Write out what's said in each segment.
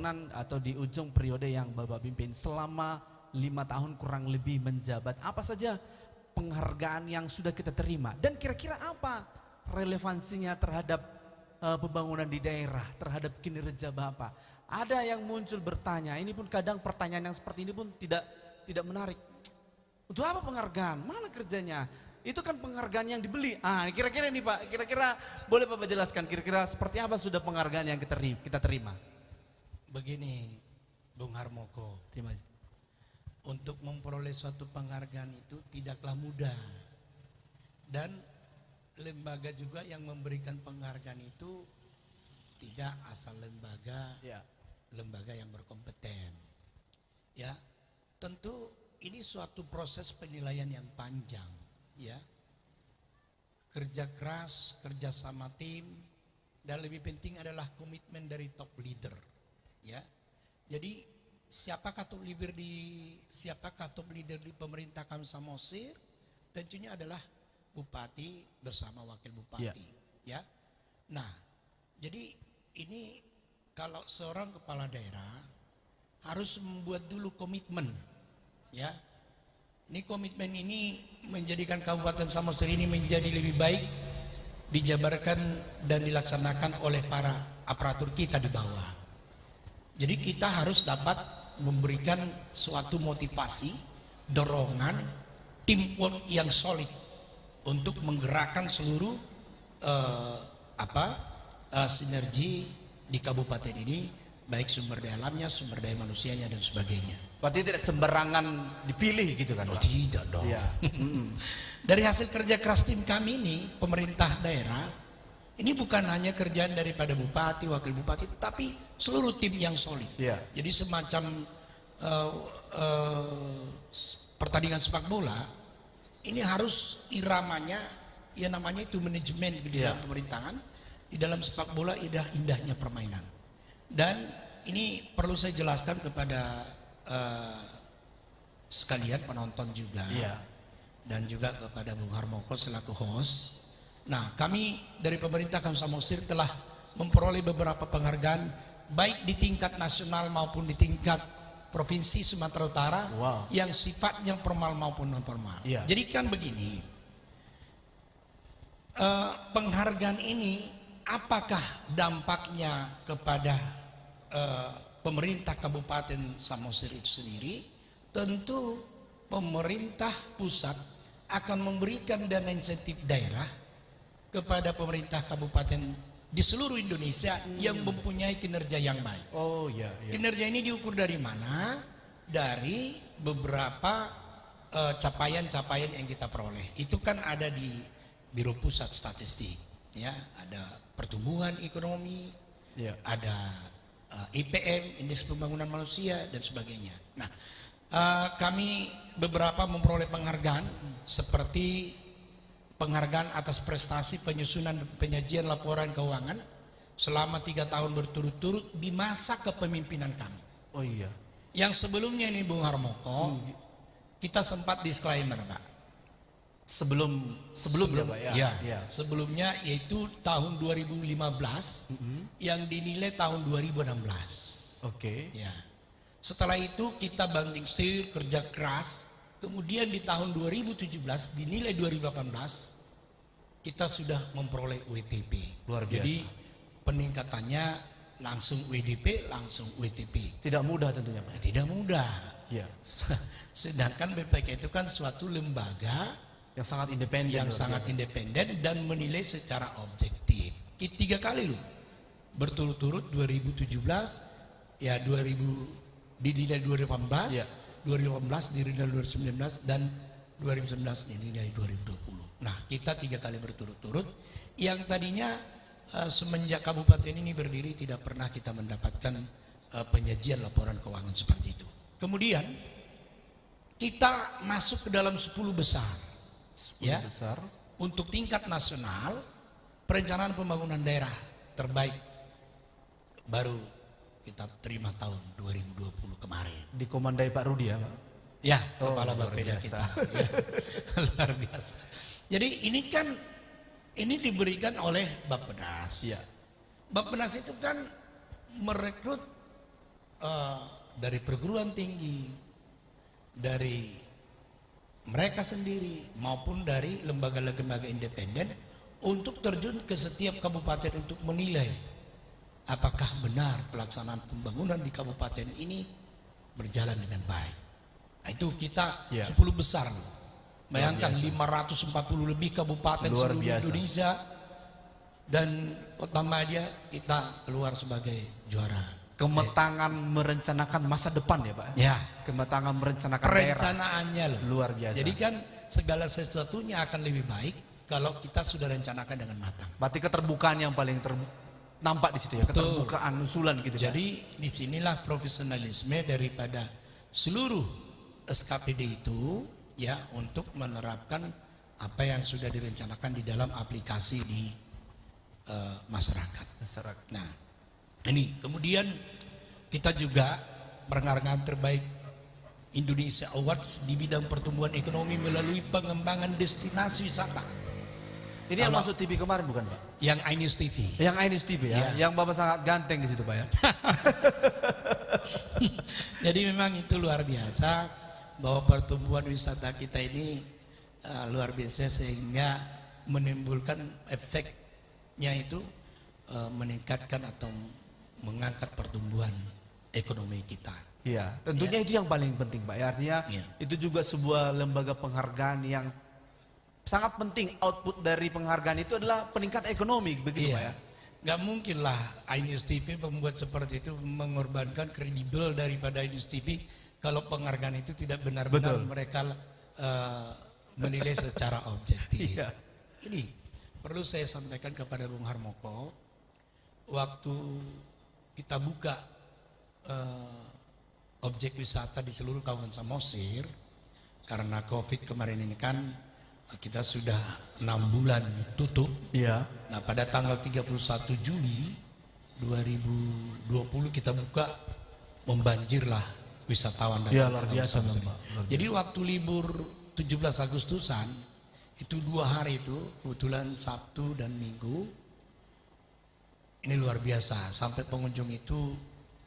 pembangunan atau di ujung periode yang Bapak pimpin selama 5 tahun kurang lebih menjabat, apa saja penghargaan yang sudah kita terima dan kira-kira apa relevansinya terhadap pembangunan di daerah, terhadap kinerja Bapak? Ada yang muncul bertanya, ini pun kadang pertanyaan yang seperti ini pun tidak menarik. Untuk apa penghargaan? Mana kerjanya? Itu kan penghargaan yang dibeli. Kira-kira nih Pak, kira-kira boleh Bapak jelaskan kira-kira seperti apa sudah penghargaan yang kita terima? Begini, Bung Harmoko, Terima kasih. untuk memperoleh suatu penghargaan itu tidaklah mudah. Dan lembaga juga yang memberikan penghargaan itu tidak asal lembaga, Ya. lembaga yang berkompeten. Ya, tentu ini suatu proses penilaian yang panjang, ya. Kerja keras, kerja sama tim, dan lebih penting adalah komitmen dari top leader, ya. Jadi siapakah top leader di pemerintah Kabupaten Samosir? Tentunya adalah bupati bersama wakil bupati, ya. Nah, jadi ini kalau seorang kepala daerah harus membuat dulu komitmen, ya. Ini komitmen ini menjadikan Kabupaten Samosir ini menjadi lebih baik dijabarkan dan dilaksanakan oleh para aparatur kita di bawah. Jadi kita harus dapat memberikan suatu motivasi, dorongan, teamwork yang solid untuk menggerakkan seluruh sinergi di kabupaten ini, baik sumber daya alamnya, sumber daya manusianya dan sebagainya. Berarti tidak sembarangan dipilih gitu kan Pak? Tidak dong. Iya. Dari hasil kerja keras tim kami ini, pemerintah daerah, ini bukan hanya kerjaan daripada bupati, wakil bupati, tetapi seluruh tim yang solid. Iya. Jadi semacam pertandingan sepak bola, ini harus iramanya, ya namanya itu manajemen di dalam pemerintahan. Di dalam sepak bola indahnya permainan. Dan ini perlu saya jelaskan kepada sekalian penonton juga, dan juga kepada Bung Harmoko selaku host. Nah, kami dari pemerintah Kabupaten Samosir telah memperoleh beberapa penghargaan baik di tingkat nasional maupun di tingkat provinsi Sumatera Utara, yang sifatnya formal maupun non formal. Jadi kan begini, penghargaan ini apakah dampaknya kepada pemerintah Kabupaten Samosir itu sendiri? Tentu pemerintah pusat akan memberikan dana insentif daerah kepada pemerintah kabupaten di seluruh Indonesia yang mempunyai kinerja yang baik. Kinerja ini diukur dari mana? Dari beberapa capaian-capaian yang kita peroleh. Itu kan ada di Biro Pusat Statistik, ya, ada pertumbuhan ekonomi, ada IPM, Indeks Pembangunan Manusia dan sebagainya. Nah, kami beberapa memperoleh penghargaan seperti penghargaan atas prestasi penyusunan penyajian laporan keuangan selama 3 tahun berturut-turut di masa kepemimpinan kami. Yang sebelumnya ini Bung Harmoko, kita sempat disclaimer Pak. Sebelumnya Pak ya. Sebelumnya yaitu tahun 2015 yang dinilai tahun 2016. Ya. Setelah itu kita banting setir, kerja keras. Kemudian di tahun 2017 dinilai 2018 kita sudah memperoleh WTP. Luar biasa. Jadi peningkatannya langsung WDP, langsung WTP. Tidak mudah tentunya Pak. Tidak mudah. Sedangkan BPK itu kan suatu lembaga yang sangat independen, dan menilai secara objektif. 3 kali loh berturut-turut, 2017 ya, dinilai 2018, 2018 dinilai 2019 dan 2019 dinilai 2020. Nah, kita 3 kali berturut-turut, yang tadinya semenjak kabupaten ini berdiri tidak pernah kita mendapatkan penyajian laporan keuangan seperti itu. Kemudian kita masuk ke dalam 10 besar. Besar. Untuk tingkat nasional, perencanaan pembangunan daerah terbaik baru kita terima tahun 2020 kemarin. Dikomandai Pak Rudi ya Pak? Ya, kepala Bapeda kita. Ya, luar biasa. Jadi ini kan diberikan oleh Bappenas. Bappenas itu kan merekrut dari perguruan tinggi, dari mereka sendiri maupun dari lembaga-lembaga independen untuk terjun ke setiap kabupaten untuk menilai apakah benar pelaksanaan pembangunan di kabupaten ini berjalan dengan baik. Nah, itu kita 10 besar. Bayangkan 540 lebih kabupaten Luar seluruh biasa. Indonesia dan Kota Madia kita keluar sebagai juara. Kemetangan merencanakan masa depan ya Pak? Ya, Kemetangan merencanakan daerah. perencanaannya loh. Luar biasa. Jadi kan segala sesuatunya akan lebih baik kalau kita sudah rencanakan dengan matang. Berarti keterbukaan yang paling nampak di situ ya, Betul. keterbukaan usulan gitu. Pak. Jadi disinilah profesionalisme daripada seluruh SKPD itu ya untuk menerapkan apa yang sudah direncanakan di dalam aplikasi di masyarakat. Masyarakat. Nah, ini kemudian kita juga penghargaan terbaik Indonesia Awards di bidang pertumbuhan ekonomi melalui pengembangan destinasi wisata. Ini yang masuk TV kemarin bukan Pak? Yang iNews TV. Yang iNews TV ya, Iya. yang Bapak sangat ganteng di situ Pak ya. Jadi memang itu luar biasa bahwa pertumbuhan wisata kita ini luar biasa sehingga menimbulkan efeknya itu meningkatkan atau mengangkat pertumbuhan ekonomi kita. Iya, tentunya itu yang paling penting Pak ya. Artinya itu juga sebuah lembaga penghargaan yang sangat penting. Output dari penghargaan itu adalah peningkat ekonomi begitu Pak ya. Gak mungkin lah iNews TV membuat seperti itu, mengorbankan kredibel daripada iNews TV kalau penghargaan itu tidak benar-benar mereka menilai secara objektif. Iya. Ini perlu saya sampaikan kepada Bung Harmoko, waktu kita buka objek wisata di seluruh kawasan Samosir, karena COVID kemarin ini kan kita sudah 6 bulan tutup. Iya. Nah pada tanggal 31 Juli 2020 kita buka, membanjirlah wisatawan dari Iya luar biasa Samosir. Pak. Jadi waktu libur 17 Agustusan itu 2 hari itu kebetulan Sabtu dan Minggu, ini luar biasa sampai pengunjung itu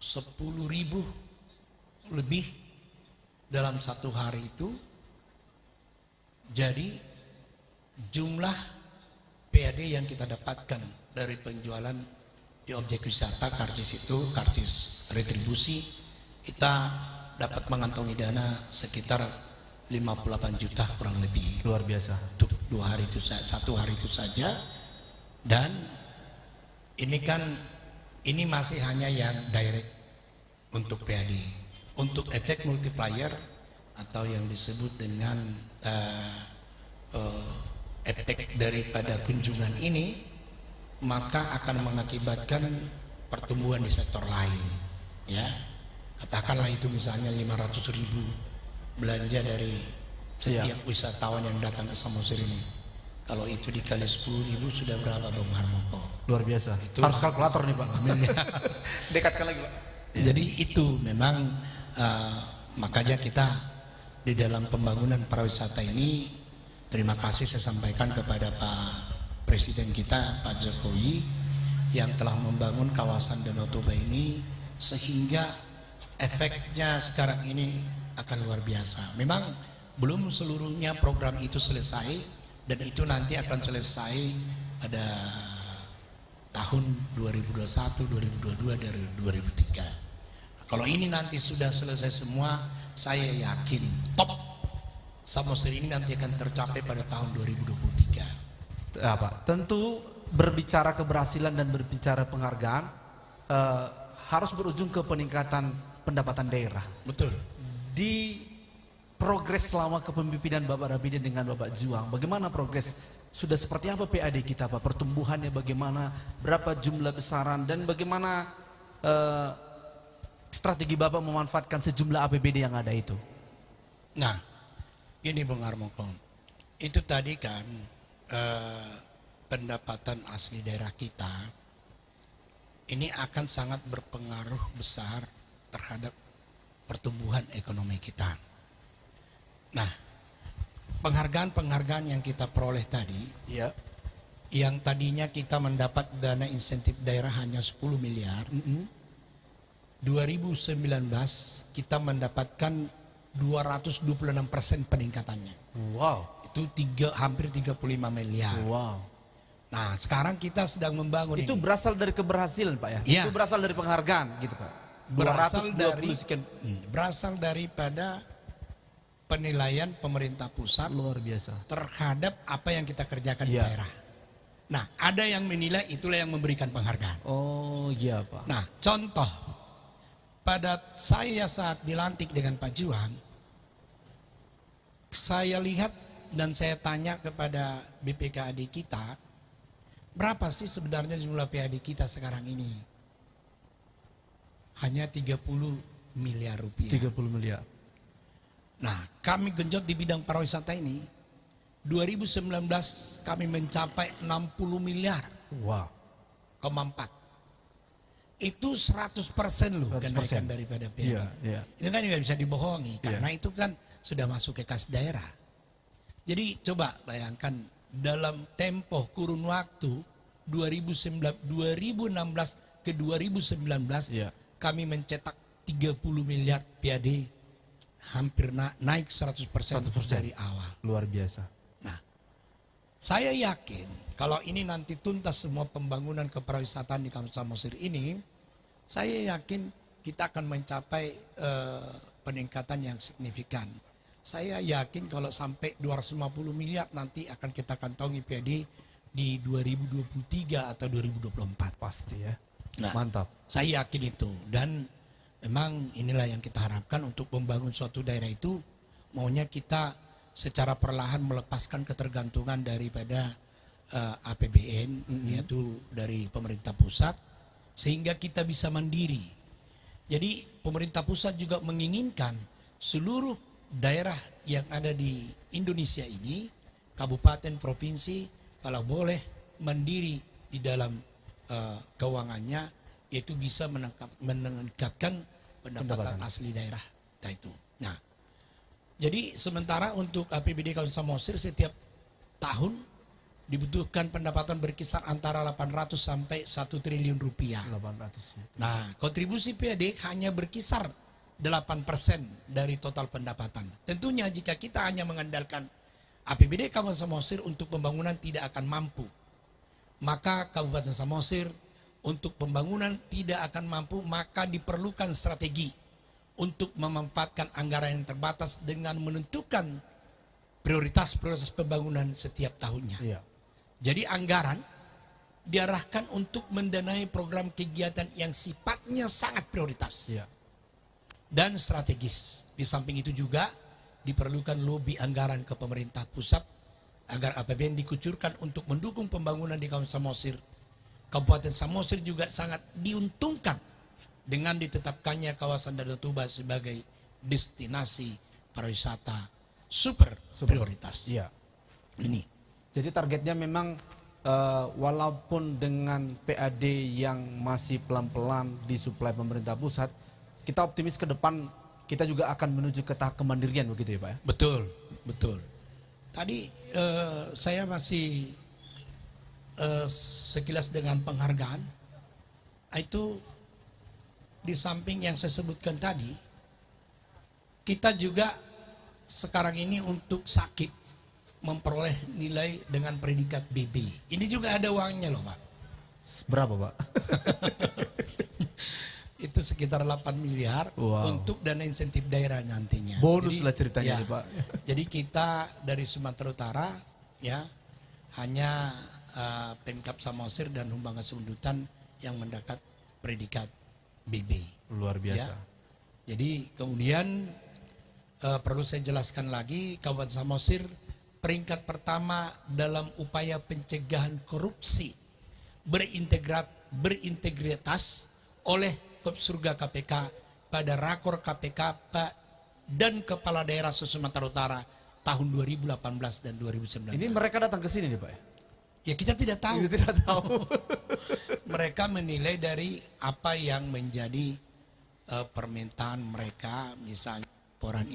10.000 lebih dalam satu hari itu. Jadi jumlah PAD yang kita dapatkan dari penjualan di objek wisata karcis itu, karcis retribusi, kita dapat mengantongi dana sekitar 58 juta kurang lebih. Luar biasa. Untuk 2 hari itu, satu hari itu saja. Dan ini kan ini masih hanya yang direct untuk PAD. Untuk efek multiplier atau yang disebut dengan efek daripada kunjungan ini, maka akan mengakibatkan pertumbuhan di sektor lain. Ya, katakanlah itu misalnya 500.000 belanja dari setiap wisatawan yang datang ke Samosir ini. Kalau itu dikali 10.000 sudah berapa Bung Harmoko? Luar biasa. Itu harus kalkulator nih Pak. Dekatkan lagi Pak. Jadi itu memang makanya kita di dalam pembangunan pariwisata ini, terima kasih saya sampaikan kepada Pak Presiden kita Pak Jokowi yang telah membangun kawasan Danau Toba ini sehingga efeknya sekarang ini akan luar biasa. Memang belum seluruhnya program itu selesai dan itu nanti akan selesai pada tahun 2021, 2022 dari 2003. Kalau ini nanti sudah selesai semua, saya yakin top Samosir ini nanti akan tercapai pada tahun 2023. Pak, tentu berbicara keberhasilan dan berbicara penghargaan harus berujung ke peningkatan pendapatan daerah. Betul. Di progres selama kepemimpinan Bapak Rapidin dengan Bapak Juang, bagaimana progres? Sudah seperti apa PAD kita Pak? Pertumbuhannya bagaimana? Berapa jumlah besaran? Dan bagaimana strategi Bapak memanfaatkan sejumlah APBD yang ada itu? Nah, ini Bung Harmoko, itu tadi kan pendapatan asli daerah kita ini akan sangat berpengaruh besar terhadap pertumbuhan ekonomi kita. Nah, penghargaan-penghargaan yang kita peroleh tadi, yang tadinya kita mendapat dana insentif daerah hanya 10 miliar, 2019 kita mendapatkan 226% peningkatannya. Wow. Itu hampir 35 miliar. Wow. Nah, sekarang kita sedang membangun Itu ini. berasal dari keberhasilan Pak ya? Iya. Itu berasal dari penghargaan gitu Pak? Berasal 220 dari sekian. berasal daripada penilaian pemerintah pusat Luar biasa. terhadap apa yang kita kerjakan di Iya. daerah. Nah, ada yang menilai, itulah yang memberikan penghargaan. Oh iya Pak. Nah, contoh pada saya saat dilantik dengan Pak Juan, saya lihat dan saya tanya kepada BPKAD kita, berapa sih sebenarnya jumlah PAD kita sekarang ini? Hanya 30 miliar rupiah. 30 miliar. Nah, kami genjot di bidang pariwisata ini. 2019 kami mencapai 60 miliar, Wow. 4. Itu 100% loh 100%. kenaikan daripada PAD. Iya, iya. Itu kan juga bisa dibohongi Iya. karena itu kan sudah masuk ke kas daerah. Jadi coba bayangkan dalam tempo kurun waktu 2016 ke 2019 Iya. kami mencetak 30 miliar PAD, hampir naik 100% 100%. dari awal. Luar biasa. Nah, saya yakin kalau ini nanti tuntas semua pembangunan kepariwisataan di Kampung Samosir ini, saya yakin kita akan mencapai peningkatan yang signifikan. Saya yakin kalau sampai 250 miliar nanti akan kita kantongi PAD di 2023 atau 2024. Pasti ya. Nah, Mantap. saya yakin itu, dan memang inilah yang kita harapkan untuk membangun suatu daerah itu, maunya kita secara perlahan melepaskan ketergantungan daripada APBN, yaitu dari pemerintah pusat, sehingga kita bisa mandiri. Jadi pemerintah pusat juga menginginkan seluruh daerah yang ada di Indonesia ini, kabupaten, provinsi, kalau boleh mandiri di dalam keuangannya, yaitu bisa meningkatkan pendapatan asli daerah itu. Nah, jadi sementara untuk APBD Kabupaten Samosir setiap tahun dibutuhkan pendapatan berkisar antara 800 sampai 1 triliun rupiah. 800. Nah, kontribusi PAD hanya berkisar 8% dari total pendapatan. Tentunya jika kita hanya mengandalkan APBD Kabupaten Samosir untuk pembangunan tidak akan mampu. Maka Kabupaten Samosir untuk pembangunan tidak akan mampu, maka diperlukan strategi untuk memanfaatkan anggaran yang terbatas dengan menentukan prioritas-prioritas pembangunan setiap tahunnya. Iya. Jadi anggaran diarahkan untuk mendanai program kegiatan yang sifatnya sangat prioritas Iya. dan strategis. Di samping itu juga diperlukan lobby anggaran ke pemerintah pusat agar APBN dikucurkan untuk mendukung pembangunan di Kabupaten Samosir. Kabupaten Samosir juga sangat diuntungkan dengan ditetapkannya kawasan Danau Toba sebagai destinasi pariwisata super prioritas. Iya. Ini. Jadi targetnya memang walaupun dengan PAD yang masih pelan-pelan disuplai pemerintah pusat, kita optimis ke depan kita juga akan menuju ke tahap kemandirian begitu ya Pak ya? Betul, betul. Tadi saya masih sekilas dengan penghargaan, itu di samping yang saya sebutkan tadi, kita juga sekarang ini untuk sakit memperoleh nilai dengan predikat BB. Ini juga ada uangnya loh Pak. Berapa Pak? Itu sekitar 8 miliar untuk dana insentif daerah nantinya. Bonus Jadi, lah ceritanya ya, nih, Pak. Jadi kita dari Sumatera Utara ya hanya Pemkab Samosir dan Humbangas Sundutan yang mendapat predikat BB. Luar biasa. Ya. Jadi kemudian perlu saya jelaskan lagi, Kabupaten Samosir peringkat pertama dalam upaya pencegahan korupsi berintegritas oleh Kopsurga KPK pada Rakor KPK dan Kepala Daerah Sumatera Utara tahun 2018 dan 2019. Ini mereka datang ke sini nih Pak ya? Ya kita tidak tahu. Kita tidak tahu. Mereka menilai dari apa yang menjadi permintaan mereka, misalnya laporan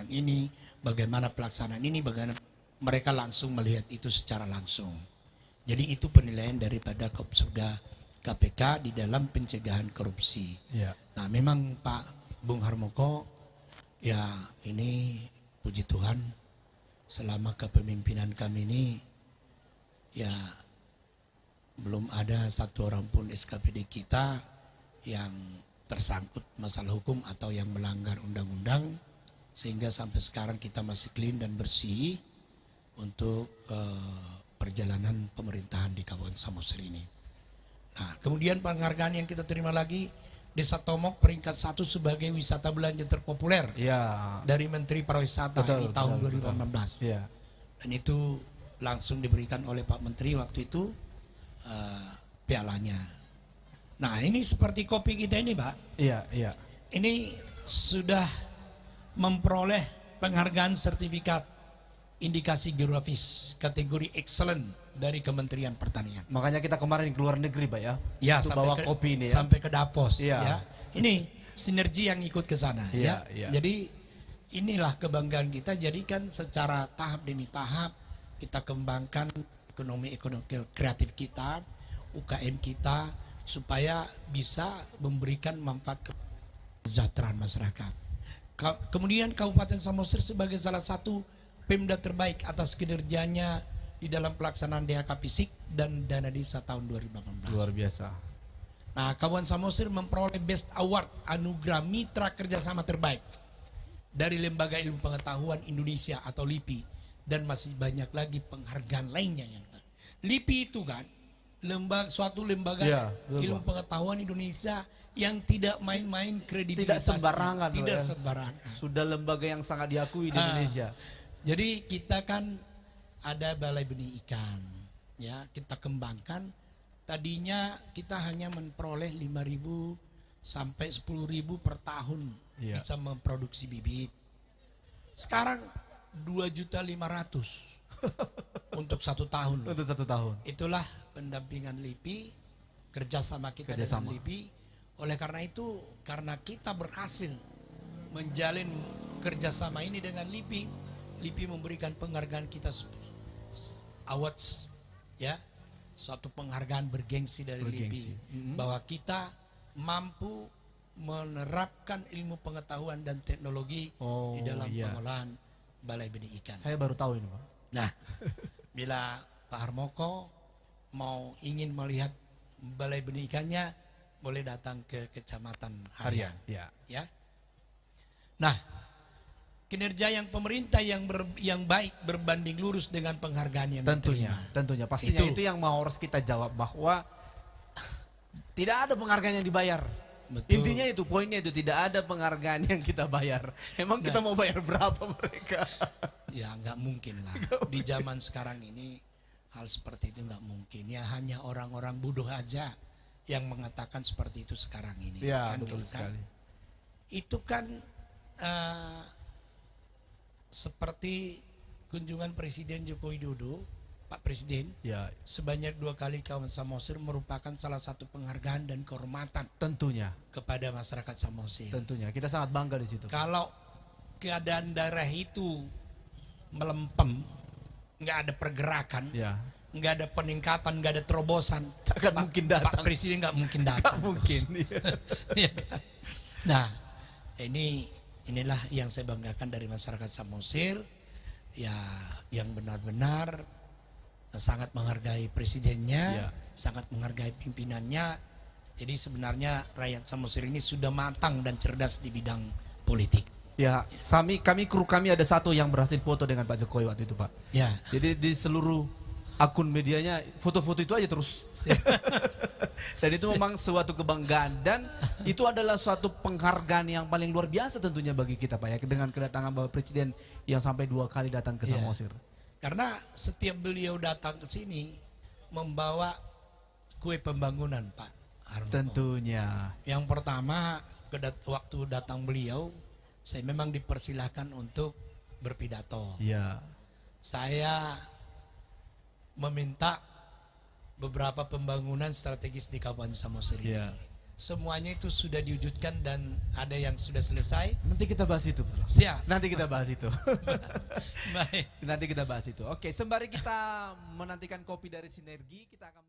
ini, bagaimana pelaksanaan ini, bagaimana mereka langsung melihat itu secara langsung. Jadi itu penilaian daripada Kopsurga KPK di dalam pencegahan korupsi. Ya. Nah, memang Pak Bung Harmoko, ya ini puji Tuhan selama kepemimpinan kami ini ya belum ada satu orang pun SKPD kita yang tersangkut masalah hukum atau yang melanggar undang-undang, sehingga sampai sekarang kita masih clean dan bersih untuk perjalanan pemerintahan di Kabupaten Samosir ini. Nah, kemudian penghargaan yang kita terima lagi, Desa Tomok peringkat 1 sebagai wisata belanja terpopuler Ya. dari Menteri Pariwisata di tahun 2018. Ya. Dan itu langsung diberikan oleh Pak Menteri waktu itu pialanya. Nah, ini seperti kopi kita ini, Pak. Iya, iya. Ini sudah memperoleh penghargaan sertifikat indikasi geografis kategori excellent dari Kementerian Pertanian. Makanya kita kemarin ke luar negeri, Pak ya. Ya, Untuk bawa kopi ini ya. sampai ke Davos. Iya. Ya. Ini sinergi yang ikut ke sana. Iya, Ya. iya. Jadi inilah kebanggaan kita. Jadikan secara tahap demi tahap kita kembangkan ekonomi kreatif kita, UKM kita, supaya bisa memberikan manfaat kesejahteraan masyarakat. Kemudian Kabupaten Samosir sebagai salah satu Pemda terbaik atas kinerjanya di dalam pelaksanaan DHK Fisik dan Dana Desa tahun 2018. Luar biasa. Nah, Kabupaten Samosir memperoleh Best Award Anugerah Mitra Kerjasama Terbaik dari Lembaga Ilmu Pengetahuan Indonesia atau LIPI, dan masih banyak lagi penghargaan lainnya yang LIPI itu kan suatu lembaga Ya, ilmu pengetahuan Indonesia yang tidak main-main kredibilitas, Tidak sembarangan, tidak Pak, ya. sembarangan. Sudah lembaga yang sangat diakui di Indonesia. Jadi kita kan ada balai benih ikan, ya kita kembangkan. Tadinya kita hanya memperoleh 5.000 sampai 10.000 per tahun Iya. bisa memproduksi bibit. Sekarang 2.500.000 untuk 1 tahun. Untuk 1 tahun. Itulah pendampingan LIPI, kerjasama kita Kerjasama. dengan LIPI. Oleh karena itu, karena kita berhasil menjalin kerjasama ini dengan LIPI, LIPI memberikan penghargaan kita awards, ya, suatu penghargaan bergengsi dari Bergengsi. LIPI, bahwa kita mampu menerapkan ilmu pengetahuan dan teknologi di dalam iya. pengolahan balai benih ikan. Saya baru tahu ini, Pak. Nah, bila Pak Harmoko mau ingin melihat balai benih ikannya, boleh datang ke Kecamatan Harian. Ya. Ya. Nah, kinerja yang pemerintah yang baik berbanding lurus dengan penghargaan yang Tentunya, diterima. tentunya. Pastinya itu yang mau harus kita jawab, bahwa tidak ada penghargaan yang dibayar. Betul. Intinya itu, poinnya itu, tidak ada penghargaan yang kita bayar. Emang kita mau bayar berapa mereka? Ya nggak mungkin lah. Di zaman sekarang ini hal seperti itu nggak mungkin. Ya hanya orang-orang bodoh aja yang mengatakan seperti itu sekarang ini. Ya, Kan betul gitu kan. sekali. Itu kan seperti kunjungan Presiden Joko Widodo, Pak Presiden, Ya, sebanyak 2 kali Kabupaten Samosir merupakan salah satu penghargaan dan kehormatan tentunya. kepada masyarakat Samosir. Tentunya. Kita sangat bangga di situ. Kalau keadaan daerah itu melempem, nggak ada pergerakan, Ya. nggak ada peningkatan, nggak ada terobosan, Takkan Pak- mungkin datang. Pak Presiden nggak mungkin Nggak datang. mungkin. Ya kan? Nah, inilah yang saya banggakan dari masyarakat Samosir, ya, yang benar-benar sangat menghargai presidennya, Ya. sangat menghargai pimpinannya. Jadi sebenarnya rakyat Samosir ini sudah matang dan cerdas di bidang politik. Ya, kami kru kami ada satu yang berhasil foto dengan Pak Jokowi waktu itu, Pak. Ya, Jadi di seluruh akun medianya foto-foto itu aja terus. Dan itu memang suatu kebanggaan, dan itu adalah suatu penghargaan yang paling luar biasa tentunya bagi kita, Pak ya, dengan kedatangan Bapak Presiden yang sampai 2 kali datang ke Iya. Samosir. karena setiap beliau datang ke sini membawa kue pembangunan, Pak Harmoko. Tentunya. Yang pertama, waktu datang beliau, saya memang dipersilahkan untuk berpidato. Iya. Saya meminta beberapa pembangunan strategis di Kabupaten Samosir ini. Iya. Semuanya itu sudah diwujudkan dan ada yang sudah selesai. Nanti kita bahas itu, Bro. Siap. Nanti kita bahas itu. Baik. Nanti kita bahas itu. Oke, sembari kita menantikan kopi dari Sinergi, kita akan